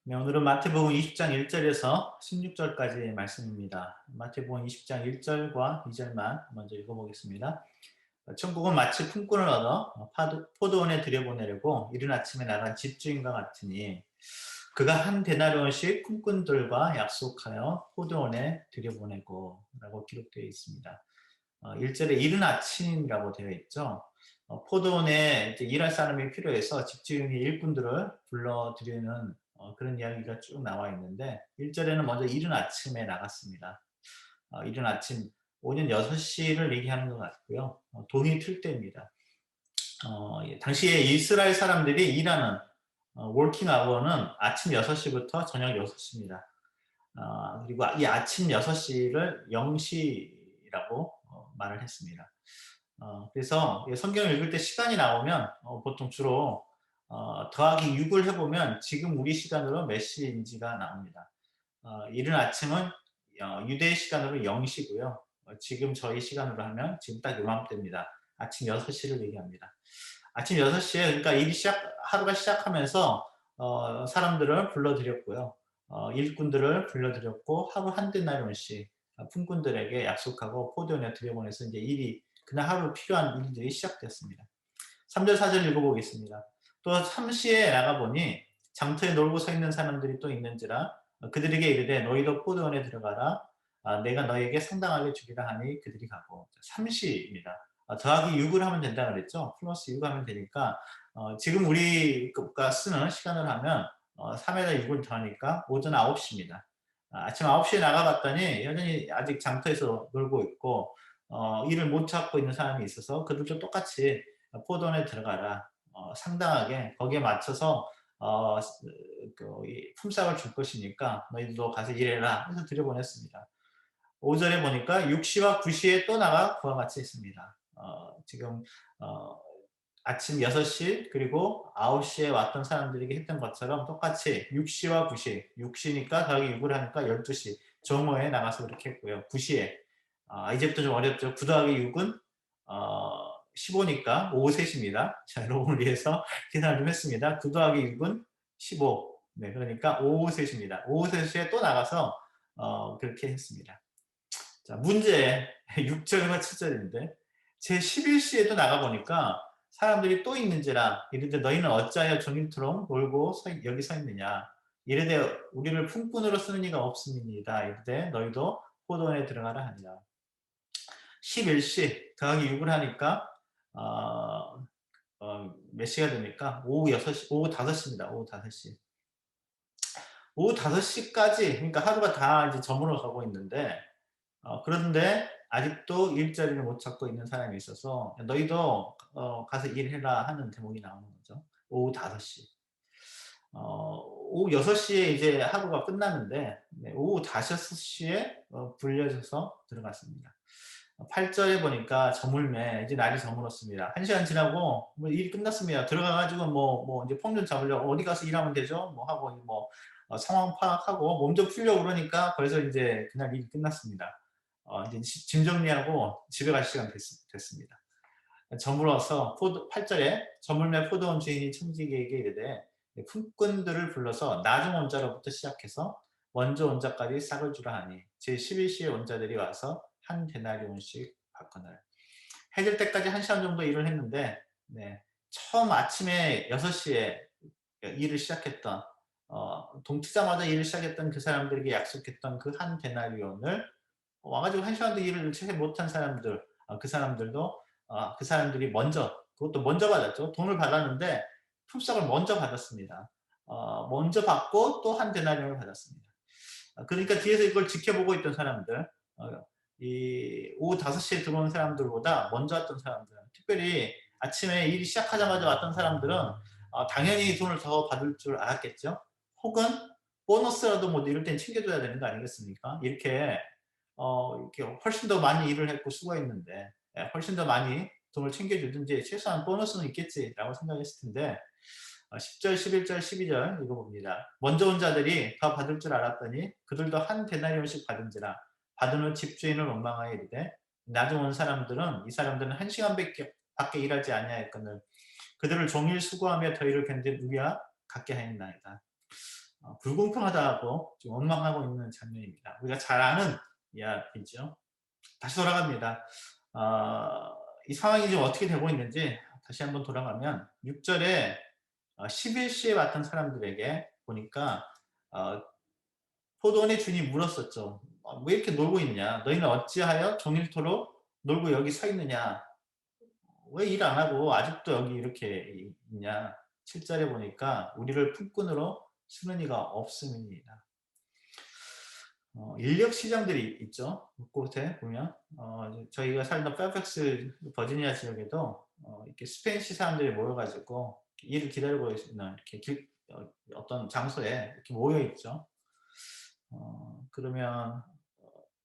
네, 오늘은 마태복음 20장 1절에서 16절까지의 말씀입니다. 마태복음 20장 1절과 2절만 먼저 읽어보겠습니다. 천국은 마치 품꾼을 얻어 포도원에 들여보내려고 이른 아침에 나간 집주인과 같으니 그가 한 데나리온씩 품꾼들과 약속하여 포도원에 들여보내고 라고 기록되어 있습니다. 1절에 이른 아침이라고 되어 있죠. 포도원에 이제 일할 사람이 필요해서 집주인이 일꾼들을 불러들이는 그런 이야기가 쭉 나와 있는데 1절에는 먼저 이른 아침에 나갔습니다. 이른 아침 오전 6시를 얘기하는 것 같고요. 동이 틀 때입니다. 예, 당시에 이스라엘 사람들이 일하는 워킹 아워는 아침 6시부터 저녁 6시입니다. 그리고 이 아침 6시를 0시라고 말을 했습니다. 그래서 성경을 읽을 때 시간이 나오면 보통 주로 더하기 6을 해보면 지금 우리 시간으로 몇 시인지가 나옵니다. 이른 아침은 유대 시간으로 0시고요. 지금 저희 시간으로 하면 지금 딱 요맘때입니다. 아침 6시를 얘기합니다. 아침 6시에 그러니까 하루가 시작하면서 사람들을 불러들였고요. 일꾼들을 불러들였고 하루 한 데나리온씩 품꾼들에게 약속하고 포도원에 들여보내서 이제 일이 그날 하루 필요한 일들이 시작됐습니다. 3절 4절 읽어보겠습니다. 또 3시에 나가보니 장터에 놀고 서 있는 사람들이 또 있는지라 그들에게 이르되 너희도 포도원에 들어가라. 내가 너희에게 상당하게 주리라 하니 그들이 가고 3시입니다. 더하기 6을 하면 된다 그랬죠. 플러스 6 하면 되니까 지금 우리가 쓰는 시간을 하면 3에다 6을 더하니까 오전 9시입니다. 아침 9시에 나가봤더니 여전히 아직 장터에서 놀고 있고 일을 못 찾고 있는 사람이 있어서 그들도 똑같이 포도원에 들어가라. 상당하게 거기에 맞춰서 품삯을 줄 것이니까 너희들도 가서 일해라 해서 들여보냈습니다. 5절에 보니까 6시와 9시에 또 나가 그와 같이 했습니다. 지금 아침 6시 그리고 9시에 왔던 사람들에게 했던 것처럼 똑같이 6시와 9시, 6시니까 더하기 6을 하니까 12시 정오에 나가서 그렇게 했고요. 9시에 이제부터 좀 어렵죠. 9 더하기 6은 15니까 오후 3시입니다. 자, 여러분을 위해서 계산을 좀 했습니다. 9 더하기 6은 15. 네, 그러니까 오후 3시입니다. 오후 3시에 또 나가서 그렇게 했습니다. 자, 문제 6절과 7절인데 제 11시에도 나가보니까 사람들이 또 있는지라 이르되 너희는 어찌하여 종일토록 놀고 여기 서 있느냐 이르되 우리를 품꾼으로 쓰는 이가 없음이니이다 이르되 너희도 포도원에 들어가라 하니라. 11시 더하기 6을 하니까 몇 시가 됩니까? 오후 6시, 오후 5시입니다. 오후 5시. 오후 5시까지 그러니까 하루가 다 이제 저물어 가고 있는데 그런데 아직도 일자리를 못 찾고 있는 사람이 있어서 너희도 가서 일해라 하는 대목이 나오는 거죠. 오후 5시. 오후 6시에 이제 하루가 끝나는데 네, 오후 5시에 불려져서 들어갔습니다. 8절에 보니까 저물매 이제 날이 저물었습니다. 1시간 지나고 뭐 일이 끝났습니다. 들어가가지고 뭐 이제 폼 좀 잡으려고 어디 가서 일하면 되죠? 뭐 하고 뭐 상황 파악하고 몸 좀 풀려고 그러니까 벌써 이제 그날 일이 끝났습니다. 이제 짐 정리하고 집에 갈 시간 됐습니다. 저물어서 8절에 저물매 포도원 주인이 청지기에게 이르되 품꾼들을 불러서 나중 원자로부터 시작해서 먼저 원자까지 싹을 주라 하니 제 11시에 원자들이 와서 한 데나리온씩 받거늘. 해질 때까지 1시간 정도 일을 했는데 네, 처음 아침에 6시에 일을 시작했던 동치자마자 일을 시작했던 그 사람들에게 약속했던 그 한 데나리온을 와가지고 1시간도 일을 채 못한 사람들 그 사람들도 그 사람들이 그것도 먼저 받았죠. 돈을 받았는데 품삯을 먼저 받았습니다. 먼저 받고 또 한 데나리온을 받았습니다. 그러니까 뒤에서 이걸 지켜보고 있던 사람들, 이 오후 5시에 들어온 사람들보다 먼저 왔던 사람들, 특별히 아침에 일이 시작하자마자 왔던 사람들은 당연히 돈을 더 받을 줄 알았겠죠. 혹은 보너스라도 뭐 이럴 땐 챙겨줘야 되는 거 아니겠습니까? 이렇게 훨씬 더 많이 일을 했고 수고했는데 훨씬 더 많이 돈을 챙겨주든지 최소한 보너스는 있겠지라고 생각했을 텐데 10절, 11절, 12절 읽어봅니다. 먼저 온 자들이 더 받을 줄 알았더니 그들도 한 데나리온씩 받은지라 받은 후 집주인을 원망하여 이르되 나중 온 사람들은 이 사람들은 1시간밖에 밖에 일하지 아니하였거늘 그들을 종일 수고하며 더위를 견딘 우리와 같게 하였나이다. 불공평하다고 좀 원망하고 있는 장면입니다. 우리가 잘 아는 이야기죠. 다시 돌아갑니다. 이 상황이 지금 어떻게 되고 있는지 다시 한번 돌아가면 6절에 11시에 왔던 사람들에게 보니까 어, 포도원의 주인이 물었었죠. 왜 이렇게 놀고 있냐? 너희는 어찌하여 종일토록 놀고 여기 서 있느냐? 왜 일 안 하고 아직도 여기 이렇게 있냐? 7절에 보니까 우리를 품꾼으로 쓰는 이가 없음이니이다. 인력 시장들이 있죠. 곳곳에 보면 저희가 살던 페어팩스 버지니아 지역에도 이렇게 스페인시 사람들이 모여가지고 일을 기다리고 있는 이렇게 어떤 장소에 이렇게 모여 있죠. 그러면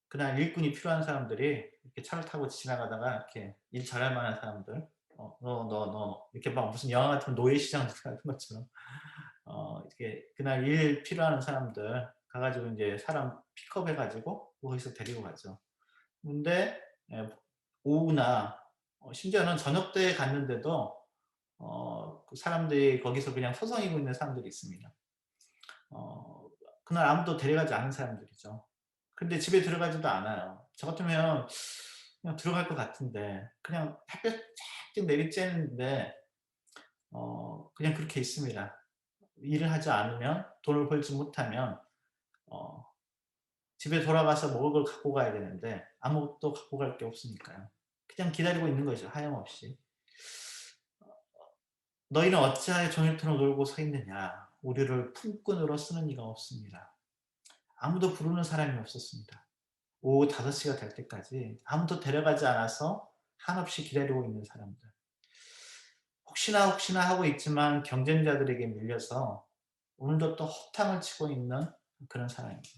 그날 일꾼이 필요한 사람들이 이렇게 차를 타고 지나가다가 이렇게 일 잘할 만한 사람들, 너 이렇게 막 무슨 영화 같은 노예 시장 같은 것처럼 이렇게 그날 일 필요한 사람들 가가지고 이제 사람 픽업해가지고 거기서 데리고 가죠. 근데 오후나 심지어는 저녁 때 갔는데도 그 사람들이 거기서 그냥 서성이고 있는 사람들이 있습니다. 그날 아무도 데려가지 않은 사람들이죠. 근데 집에 들어가지도 않아요. 저 같으면 그냥 들어갈 것 같은데 그냥 햇볕 쫙 내리쬐는데 그냥 그렇게 있습니다. 일을 하지 않으면 돈을 벌지 못하면 어, 집에 돌아가서 먹을 걸 갖고 가야 되는데 아무것도 갖고 갈 게 없으니까요. 그냥 기다리고 있는 거죠. 하염없이. 너희는 어찌하여 종일토록 놀고 서 있느냐. 우리를 품꾼으로 쓰는 이가 없습니다. 아무도 부르는 사람이 없었습니다. 오후 5시가 될 때까지 아무도 데려가지 않아서 한없이 기다리고 있는 사람들. 혹시나 하고 있지만 경쟁자들에게 밀려서 오늘도 또 허탕을 치고 있는 그런 사람입니다.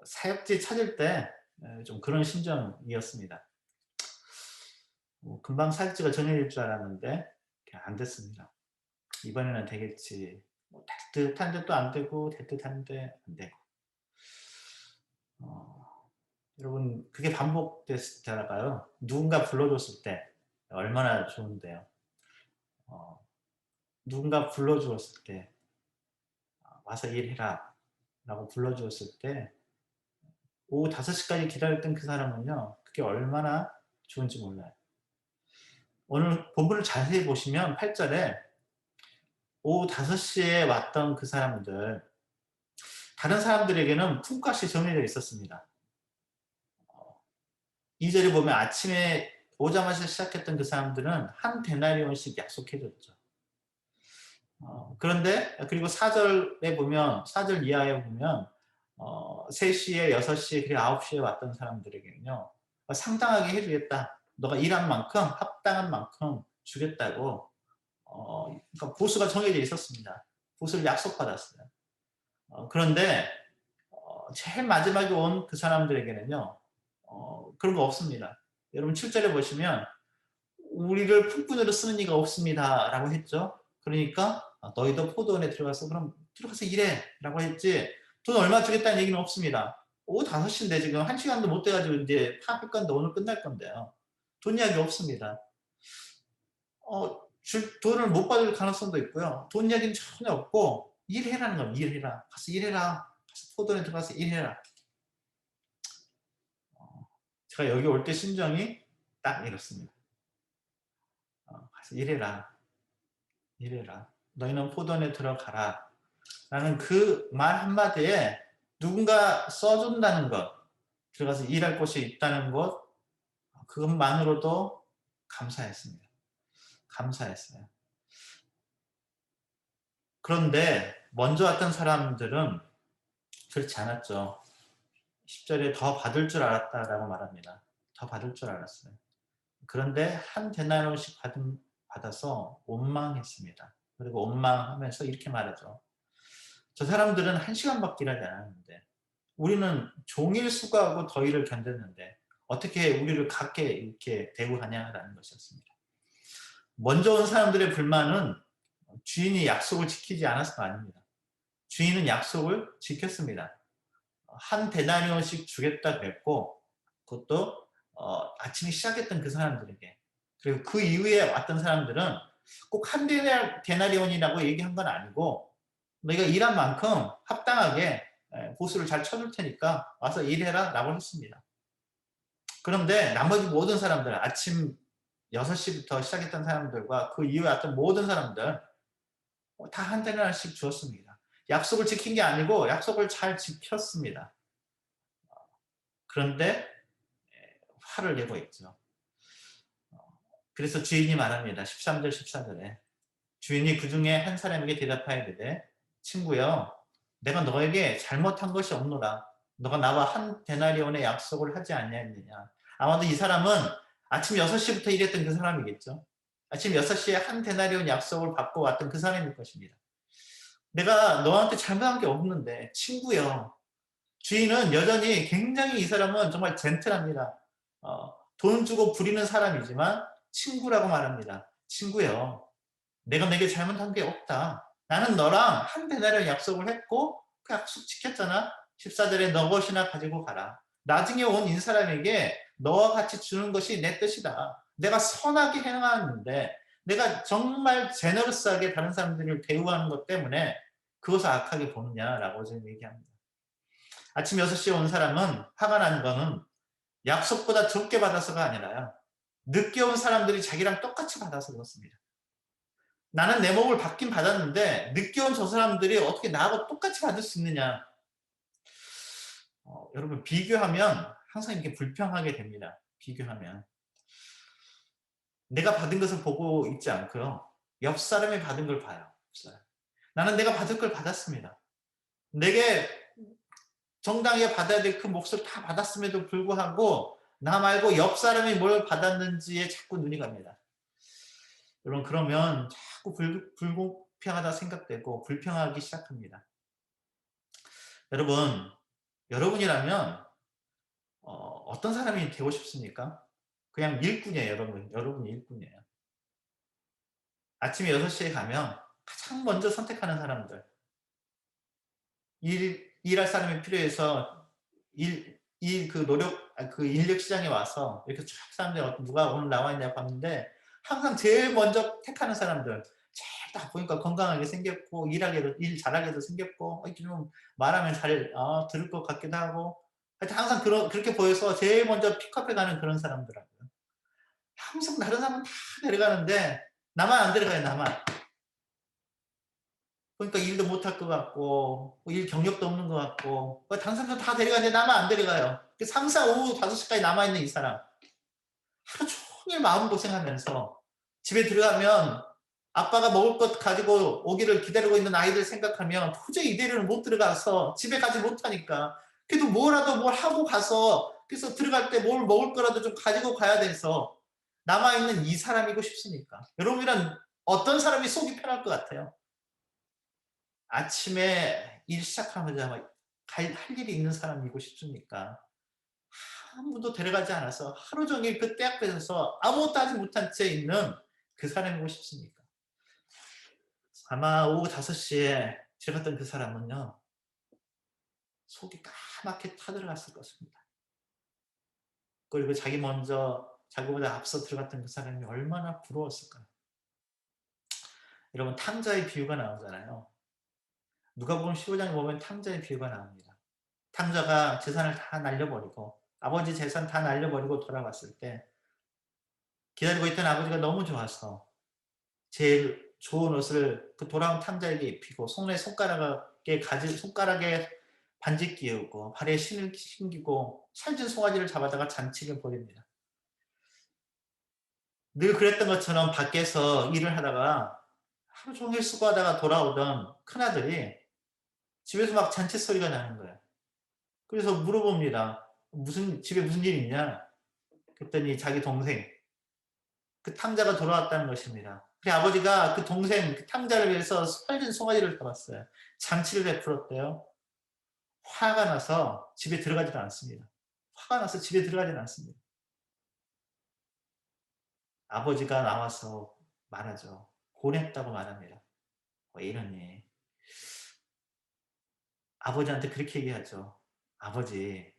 사역지 찾을 때 좀 그런 심정이었습니다. 금방 사역지가 정해질 줄 알았는데 안 됐습니다. 이번에는 되겠지. 될 듯한데 또 안 되고 될 듯한데 안 되고. 여러분 그게 반복되다가요. 누군가 불러줬을 때 얼마나 좋은데요. 누군가 불러주었을 때 와서 일해라 라고 불러주었을 때 오후 5시까지 기다렸던 그 사람은요. 그게 얼마나 좋은지 몰라요. 오늘 본문을 자세히 보시면 8절에 오후 5시에 왔던 그 사람들 다른 사람들에게는 품값이 정해져 있었습니다. 2절에 보면 아침에 오자마자 시작했던 그 사람들은 한 데나리온씩 약속해줬죠. 그런데 그리고 4절에 보면 4절 이하에 보면 3시에 6시에 그리고 9시에 왔던 사람들에게는요. 상당하게 해주겠다. 너가 일한 만큼 합당한 만큼 주겠다고 그러니까 보수가 정해져 있었습니다. 보수를 약속받았어요. 그런데 제일 마지막에 온 그 사람들에게는요. 그런 거 없습니다. 여러분 7절에 보시면 우리를 품꾼으로 쓰는 이가 없습니다 라고 했죠. 그러니까 너희도 포도원에 들어가서 그럼 들어가서 일해 라고 했지 돈 얼마 주겠다는 얘기는 없습니다. 오후 5시인데 지금 1시간도 못 돼가지고 이제 파업할 건데 오늘 끝날 건데요. 돈 이야기 없습니다. 돈을 못 받을 가능성도 있고요. 돈 이야기는 전혀 없고 일해라는 겁니다. 일해라. 가서 일해라. 가서 포도원에 들어가서 일해라. 제가 여기 올 때 심정이 딱 이렇습니다. 가서 일해라. 일해라. 너희는 포도원에 들어가라. 라는 그 말 한마디에 누군가 써준다는 것, 들어가서 일할 곳이 있다는 것, 그것만으로도 감사했습니다. 감사했어요. 그런데 먼저 왔던 사람들은 그렇지 않았죠. 10절에 더 받을 줄 알았다라고 말합니다. 더 받을 줄 알았어요. 그런데 한 데나리온씩 받아서 원망했습니다. 그리고 원망하면서 이렇게 말하죠. 저 사람들은 1시간밖에 일하지 않았는데 우리는 종일 수고하고 더위를 견뎠는데 어떻게 우리를 각게 이렇게 대우하냐라는 것이었습니다. 먼저 온 사람들의 불만은 주인이 약속을 지키지 않아서가 아닙니다. 주인은 약속을 지켰습니다. 한 데나리온씩 주겠다 그랬고 그것도 아침에 시작했던 그 사람들에게 그리고 그 이후에 왔던 사람들은 꼭 한 데나리온이라고 얘기한 건 아니고 너희가 일한 만큼 합당하게 보수를 잘 쳐줄 테니까 와서 일해라 라고 했습니다. 그런데 나머지 모든 사람들, 아침 6시부터 시작했던 사람들과 그 이후에 왔던 모든 사람들 다 한 달러씩 주었습니다. 약속을 지킨 게 아니고 약속을 잘 지켰습니다. 그런데 화를 내고 있죠. 그래서 주인이 말합니다. 13절 14절에 주인이 그 중에 한 사람에게 대답하여 이르되 친구여 내가 너에게 잘못한 것이 없노라. 너가 나와 한 데나리온의 약속을 하지 아니하였느냐. 아마도 이 사람은 아침 6시부터 일했던 그 사람이겠죠. 아침 6시에 한 데나리온 약속을 받고 왔던 그 사람일 것입니다. 내가 너한테 잘못한 게 없는데 친구여. 주인은 여전히 굉장히 이 사람은 정말 젠틀합니다. 돈 주고 부리는 사람이지만 친구라고 말합니다. 친구여. 내가 내게 잘못한 게 없다. 나는 너랑 한 데나리온 약속을 했고 그 약속 지켰잖아. 14절에 너 것이나 가지고 가라. 나중에 온 이 사람에게 너와 같이 주는 것이 내 뜻이다. 내가 선하게 행하는데 내가 정말 제너러스하게 다른 사람들을 대우하는 것 때문에 그것을 악하게 보느냐라고 지금 얘기합니다. 아침 6시에 온 사람은 화가 난 거는 약속보다 적게 받아서가 아니라요. 늦게 온 사람들이 자기랑 똑같이 받아서 그렇습니다. 나는 내 몸을 받긴 받았는데 늦게 온 저 사람들이 어떻게 나하고 똑같이 받을 수 있느냐. 여러분 비교하면 항상 이렇게 불평하게 됩니다. 비교하면. 내가 받은 것을 보고 있지 않고요. 옆 사람이 받은 걸 봐요. 나는 내가 받을 걸 받았습니다. 내게 정당하게 받아야 될 그 몫을 다 받았음에도 불구하고 나 말고 옆 사람이 뭘 받았는지에 자꾸 눈이 갑니다. 여러분 그러면 자꾸 불공평하다 생각되고 불평하기 시작합니다. 여러분, 여러분이라면 어떤 사람이 되고 싶습니까? 그냥 일꾼이에요, 여러분. 여러분이 일꾼이에요. 아침에 6시에 가면 가장 먼저 선택하는 사람들. 일할 사람이 필요해서 그 인력 시장에 와서 이렇게 쫙 사람들 누가 오늘 나와 있냐고 봤는데 항상 제일 먼저 택하는 사람들. 제일 딱 보니까 건강하게 생겼고 일 잘하게도 생겼고 이렇게 좀 말하면 잘 들을 것 같기도 하고 하여튼 항상 그렇게 보여서 제일 먼저 픽업해가는 그런 사람들하고요. 항상 다른 사람은 다 데려가는데 나만 안 데려가요. 나만. 그러니까 일도 못할 것 같고 일 경력도 없는 것 같고 다른 사람들 다 데려가는데 나만 안 데려가요. 항상 오후 5시까지 남아있는 이 사람 하루 종일 마음고생하면서 집에 들어가면 아빠가 먹을 것 가지고 오기를 기다리고 있는 아이들 생각하면 도저히 이대로는 못 들어가서 집에 가지 못하니까 그래도 뭘 하고 가서 그래서 들어갈 때 뭘 먹을 거라도 좀 가지고 가야 돼서 남아있는 이 사람이고 싶습니까? 여러분이란 어떤 사람이 속이 편할 것 같아요? 아침에 일 시작하자마자 할 일이 있는 사람이고 싶습니까? 아무도 데려가지 않아서 하루 종일 그 떼 앞에서 아무것도 하지 못한 채 있는 그 사람이고 싶습니까? 아마 오후 5시에 들어갔던 그 사람은요. 속이 까맣게 타들어갔을 것입니다. 그리고 자기보다 앞서 들어갔던 그 사람이 얼마나 부러웠을까요? 여러분 탕자의 비유가 나오잖아요. 누가복음 15장에 보면 탕자의 비유가 나옵니다. 탕자가 재산을 다 날려버리고 아버지 재산 다 날려버리고 돌아왔을 때 기다리고 있던 아버지가 너무 좋아서 제일 좋은 옷을 그 돌아온 탕자에게 입히고 손가락에 반지 끼우고 발에 신을 신기고 살찐 송아지를 잡아다가 잔치를 벌입니다. 늘 그랬던 것처럼 밖에서 일을 하다가 하루 종일 수고하다가 돌아오던 큰아들이 집에서 막 잔치 소리가 나는 거예요. 그래서 물어봅니다. 집에 무슨 일 있냐? 그랬더니 자기 동생, 그 탕자가 돌아왔다는 것입니다. 그 아버지가 그 동생, 그 탕자를 위해서 살진 송아지를 잡았어요. 잔치를 베풀었대요. 화가 나서 집에 들어가지도 않습니다. 화가 나서 집에 들어가지는 않습니다. 아버지가 나와서 말하죠. 고랬다고 말합니다. 왜 이러니? 아버지한테 그렇게 얘기하죠. 아버지,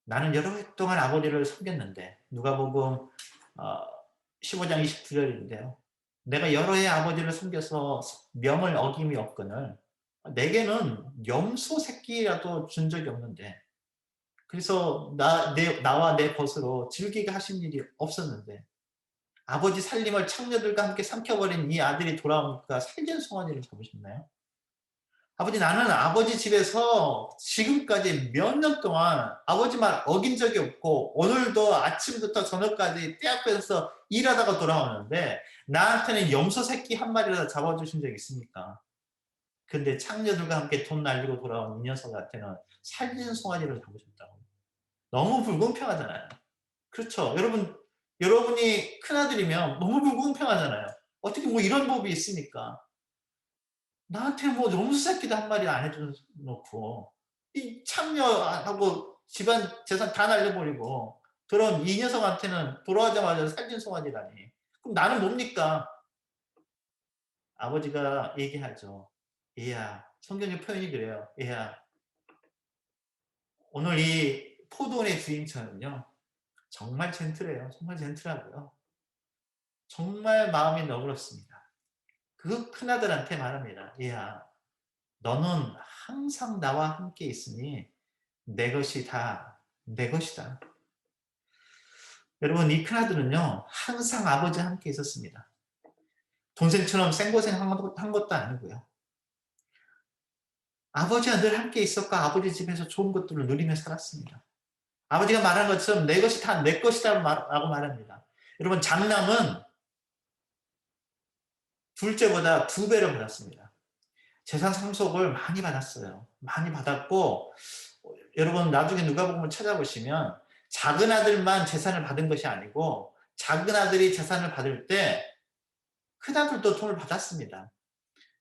나는 여러 해 동안 아버지를 섬겼는데 누가복음 15장 29절인데요. 내가 여러 해 아버지를 섬겨서 명을 어김이 없거늘 내게는 염소 새끼라도 준 적이 없는데, 그래서 나와 내 벗으로 즐기게 하신 일이 없었는데, 아버지 살림을 창녀들과 함께 삼켜버린 이 아들이 돌아오니까 살찐 송아지를 잡으셨나요? 아버지, 나는 아버지 집에서 지금까지 몇 년 동안 아버지 말 어긴 적이 없고, 오늘도 아침부터 저녁까지 떼 앞에서 일하다가 돌아오는데 나한테는 염소 새끼 한 마리라도 잡아주신 적 있습니까? 근데 창녀들과 함께 돈 날리고 돌아온 이 녀석한테는 살찐 송아지를 잡으셨다고. 너무 불공평하잖아요. 그렇죠. 여러분이 큰아들이면 너무 불공평하잖아요. 어떻게 뭐 이런 법이 있습니까? 나한테 뭐 염소 새끼도 한 마리 안 해줘놓고, 이 참여하고 집안 재산 다 날려버리고 그런 이 녀석한테는 돌아오자마자 살찐 송아지라니. 그럼 나는 뭡니까? 아버지가 얘기하죠. 얘야, 성경의 표현이 그래요. 얘야, 오늘 이 포도원의 주인처는요, 정말 젠틀해요. 정말 젠틀하고요. 정말 마음이 너그럽습니다. 그 큰아들한테 말합니다. 얘야, 너는 항상 나와 함께 있으니 내 것이 다 내 것이다. 여러분, 이 큰아들은요, 항상 아버지와 함께 있었습니다. 동생처럼 생고생한 것도 아니고요. 아버지와 늘 함께 있었고 아버지 집에서 좋은 것들을 누리며 살았습니다. 아버지가 말한 것처럼 내 것이 다 내 것이다 라고 말합니다. 여러분, 장남은 둘째보다 2배를 받았습니다. 재산 상속을 많이 받았어요. 많이 받았고, 여러분 나중에 누가복음을 찾아보시면 작은 아들만 재산을 받은 것이 아니고 작은 아들이 재산을 받을 때 큰 아들도 돈을 받았습니다.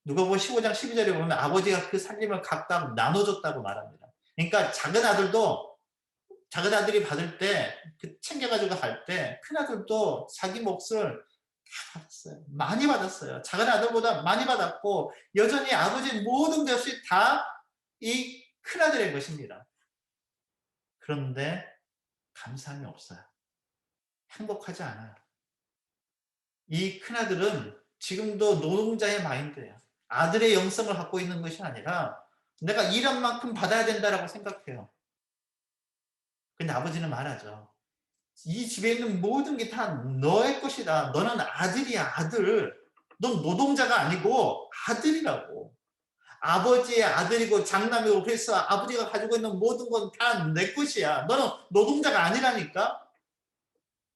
누가복음 15장 12절에 보면 아버지가 그 살림을 각각 나눠줬다고 말합니다. 그러니까 작은 아들이 받을 때, 챙겨가지고 갈 때 큰 아들도 자기 몫을 다 받았어요. 많이 받았어요. 작은 아들보다 많이 받았고 여전히 아버지의 모든 것이 다 이 큰아들의 것입니다. 그런데 감사함이 없어요. 행복하지 않아요. 이 큰아들은 지금도 노동자의 마인드예요. 아들의 영성을 갖고 있는 것이 아니라 내가 일한 만큼 받아야 된다라고 생각해요. 근데 아버지는 말하죠. 이 집에 있는 모든 게 다 너의 것이다. 너는 아들이야, 아들. 넌 노동자가 아니고 아들이라고. 아버지의 아들이고 장남이고, 그래서 아버지가 가지고 있는 모든 건 다 내 것이야. 너는 노동자가 아니라니까?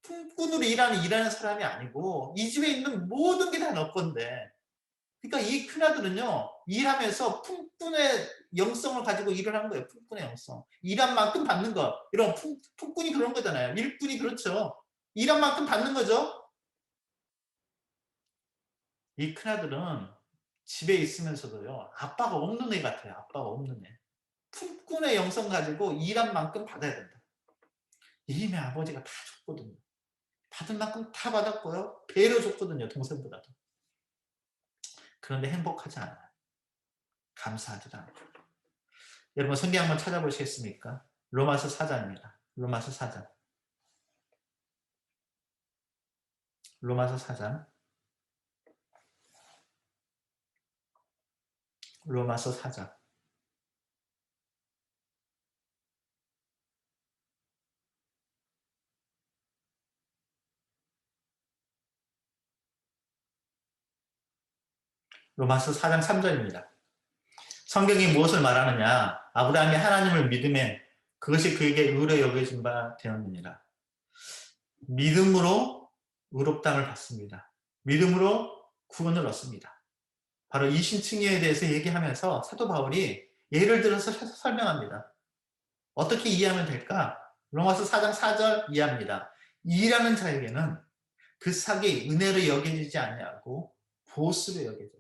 품꾼으로 일하는 사람이 아니고 이 집에 있는 모든 게 다 너 건데. 그러니까 이 큰아들은요, 일하면서 품꾼의 영성을 가지고 일을 한 거예요. 품꾼의 영성. 일한 만큼 받는 거. 이런 품꾼이 그런 거잖아요. 일꾼이 그렇죠. 일한 만큼 받는 거죠. 이 큰아들은 집에 있으면서도요, 아빠가 없는 애 같아요. 아빠가 없는 애. 품꾼의 영성 가지고 일한 만큼 받아야 된다. 이미 아버지가 다 줬거든요. 받은 만큼 다 받았고요. 배로 줬거든요. 동생보다도. 그런데 행복하지 않아요. 감사하지도 않고. 여러분, 성경 한번 찾아보시겠습니까? 로마서 4장입니다. 로마서 4장. 로마서 4장. 로마서 4장. 로마서 4장 3절입니다. 성경이 무엇을 말하느냐? 아브라함이 하나님을 믿음에 그것이 그에게 의로 여겨진 바 되었느니라. 믿음으로 의롭다함을 받습니다. 믿음으로 구원을 얻습니다. 바로 이 신칭의에 대해서 얘기하면서 사도 바울이 예를 들어서 설명합니다. 어떻게 이해하면 될까? 로마서 4장 4절 이해합니다. 일하는 자에게는 그 삭이 은혜로 여겨지지 아니하고 보수로 여겨져요.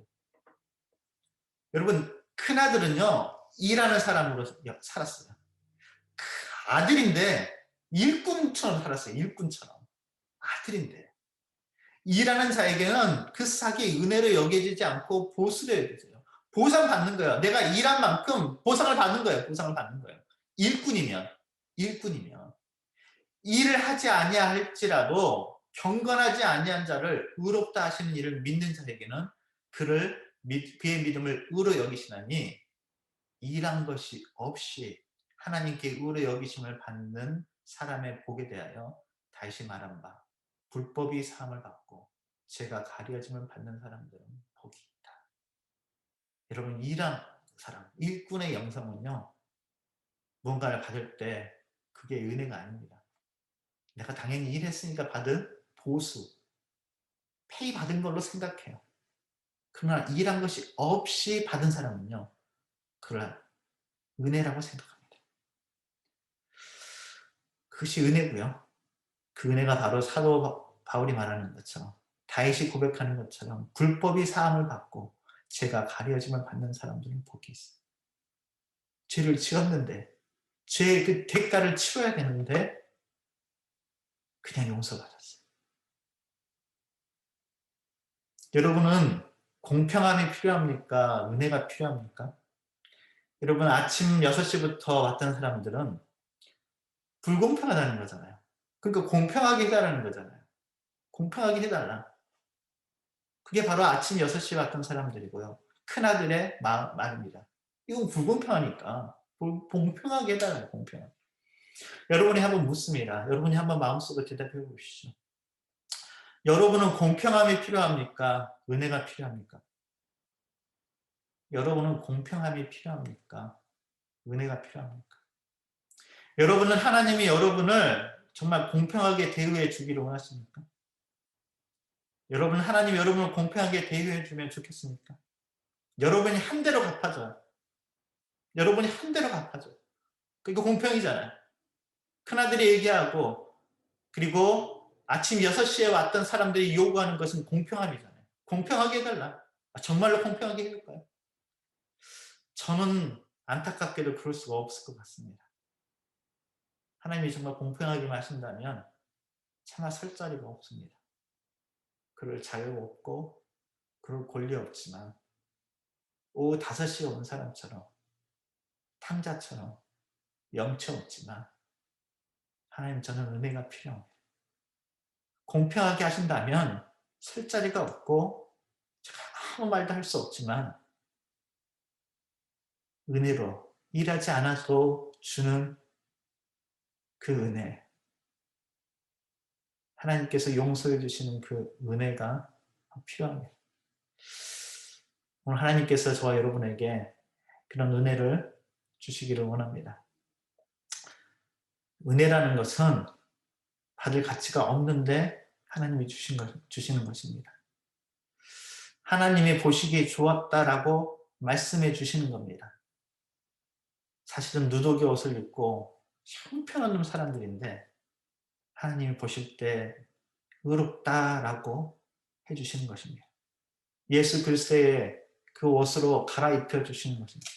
여러분, 큰아들은요, 일하는 사람으로 살았어요. 아들인데 일꾼처럼 살았어요. 일꾼처럼. 아들인데. 일하는 자에게는 그 삭이 은혜로 여겨지지 않고 보수로 여겨져요. 보상받는 거예요. 내가 일한 만큼 보상을 받는 거예요. 보상을 받는 거예요. 일꾼이면. 일을 하지 아니할지라도 경건하지 아니한 자를 의롭다 하시는 일을 믿는 자에게는 그의 믿음을 의로 여기시나니 일한 것이 없이 하나님께 의로 여기심을 받는 사람의 복에 대하여 다시 말한 바 불법이 사함을 받고 죄가 가려짐을 받는 사람들은 복이 있다. 여러분 일한 사람, 일꾼의 영성은요. 무언가를 받을 때 그게 은혜가 아닙니다. 내가 당연히 일했으니까 받은 보수, 페이 받은 걸로 생각해요. 그러나 일한 것이 없이 받은 사람은요. 그걸 은혜라고 생각합니다. 그것이 은혜고요. 그 은혜가 바로 사도 바울이 말하는 것처럼 다윗이 고백하는 것처럼 불법이 사함을 받고 죄가 가려짐을 받는 사람들은 복이 있어요. 죄를 지었는데 죄의 그 대가를 치러야 되는데 그냥 용서받았어요. 여러분은 공평함이 필요합니까? 은혜가 필요합니까? 여러분 아침 6시부터 왔던 사람들은 불공평하다는 거잖아요. 그러니까 공평하게 해달라는 거잖아요. 공평하게 해달라. 그게 바로 아침 6시에 왔던 사람들이고요. 큰아들의 말입니다. 이건 불공평하니까 공평하게 해달라요. 공평하게. 여러분이 한번 묻습니다. 여러분이 한번 마음속으로 대답해 보시죠. 여러분은 공평함이 필요합니까? 은혜가 필요합니까? 여러분은 공평함이 필요합니까? 은혜가 필요합니까? 여러분은 하나님이 여러분을 정말 공평하게 대우해 주기를 원하십니까? 여러분 하나님이 여러분을 공평하게 대우해 주면 좋겠습니까? 여러분이 한 대로 갚아줘요. 여러분이 한 대로 갚아줘요. 그러니까 공평이잖아요. 큰아들이 얘기하고 그리고 아침 6시에 왔던 사람들이 요구하는 것은 공평함이잖아요. 공평하게 해달라. 정말로 공평하게 해줄까요? 저는 안타깝게도 그럴 수가 없을 것 같습니다. 하나님이 정말 공평하게 하신다면 차마 설 자리가 없습니다. 그럴 자격 없고 그럴 권리 없지만 오후 5시에 온 사람처럼 탕자처럼 영체 없지만 하나님 저는 은혜가 필요합니다. 공평하게 하신다면 설 자리가 없고 제가 아무 말도 할 수 없지만 은혜로 일하지 않아도 주는 그 은혜 하나님께서 용서해 주시는 그 은혜가 필요합니다. 오늘 하나님께서 저와 여러분에게 그런 은혜를 주시기를 원합니다. 은혜라는 것은 받을 가치가 없는데 하나님이 주시는 것입니다. 하나님이 보시기에 좋았다라고 말씀해 주시는 겁니다. 사실은 누더기 옷을 입고 형편없는 사람들인데 하나님이 보실 때 의롭다라고 해주시는 것입니다. 예수 그리스도의 그 옷으로 갈아입혀 주시는 것입니다.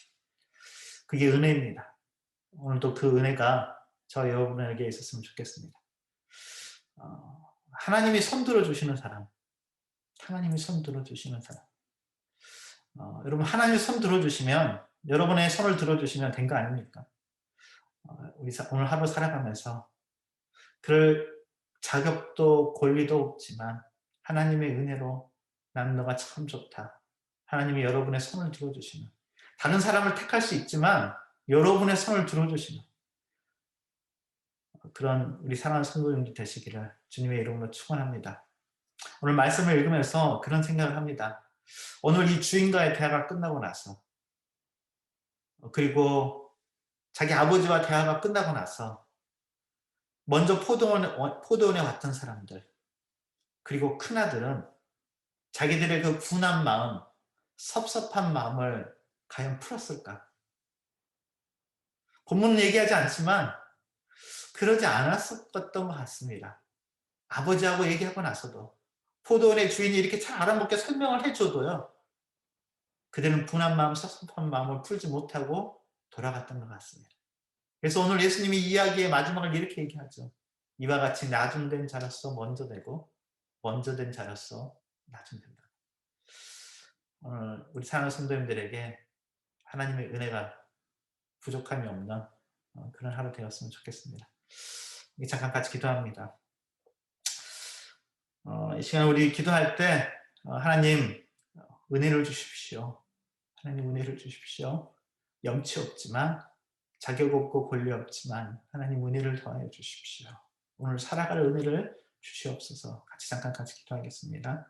그게 은혜입니다. 오늘도 그 은혜가 저 여러분에게 있었으면 좋겠습니다. 하나님이 손들어 주시는 사람, 하나님이 손들어 주시는 사람. 여러분 하나님이 손 들어주시면 여러분의 손을 들어주시면 된 거 아닙니까? 우리 오늘 하루 살아가면서 그럴 자격도 권리도 없지만 하나님의 은혜로 나는 너가 참 좋다. 하나님이 여러분의 손을 들어주시면 다른 사람을 택할 수 있지만 여러분의 손을 들어주시면 그런 우리 사랑하는 성도님들 되시기를 주님의 이름으로 축원합니다. 오늘 말씀을 읽으면서 그런 생각을 합니다. 오늘 이 주인과의 대화가 끝나고 나서 그리고 자기 아버지와 대화가 끝나고 나서 먼저 포도원에 왔던 사람들 그리고 큰아들은 자기들의 그 분한 마음, 섭섭한 마음을 과연 풀었을까? 본문은 얘기하지 않지만 그러지 않았었던 것 같습니다. 아버지하고 얘기하고 나서도 포도원의 주인이 이렇게 잘 알아먹게 설명을 해줘도요. 그들은 분한 마음, 섭섭한 마음을 풀지 못하고 돌아갔던 것 같습니다. 그래서 오늘 예수님이 이야기의 마지막을 이렇게 얘기하죠. 이와 같이 나중 된 자로서 먼저 되고 먼저 된 자로서 나중 된다. 오늘 우리 사랑하는 성도님들에게 하나님의 은혜가 부족함이 없는 그런 하루 되었으면 좋겠습니다. 잠깐 같이 기도합니다. 이 시간 우리 기도할 때 하나님 은혜를 주십시오. 하나님 은혜를 주십시오. 염치 없지만 자격 없고 권리 없지만 하나님 은혜를 더하여 주십시오. 오늘 살아갈 은혜를 주시옵소서. 같이 잠깐 같이 기도하겠습니다.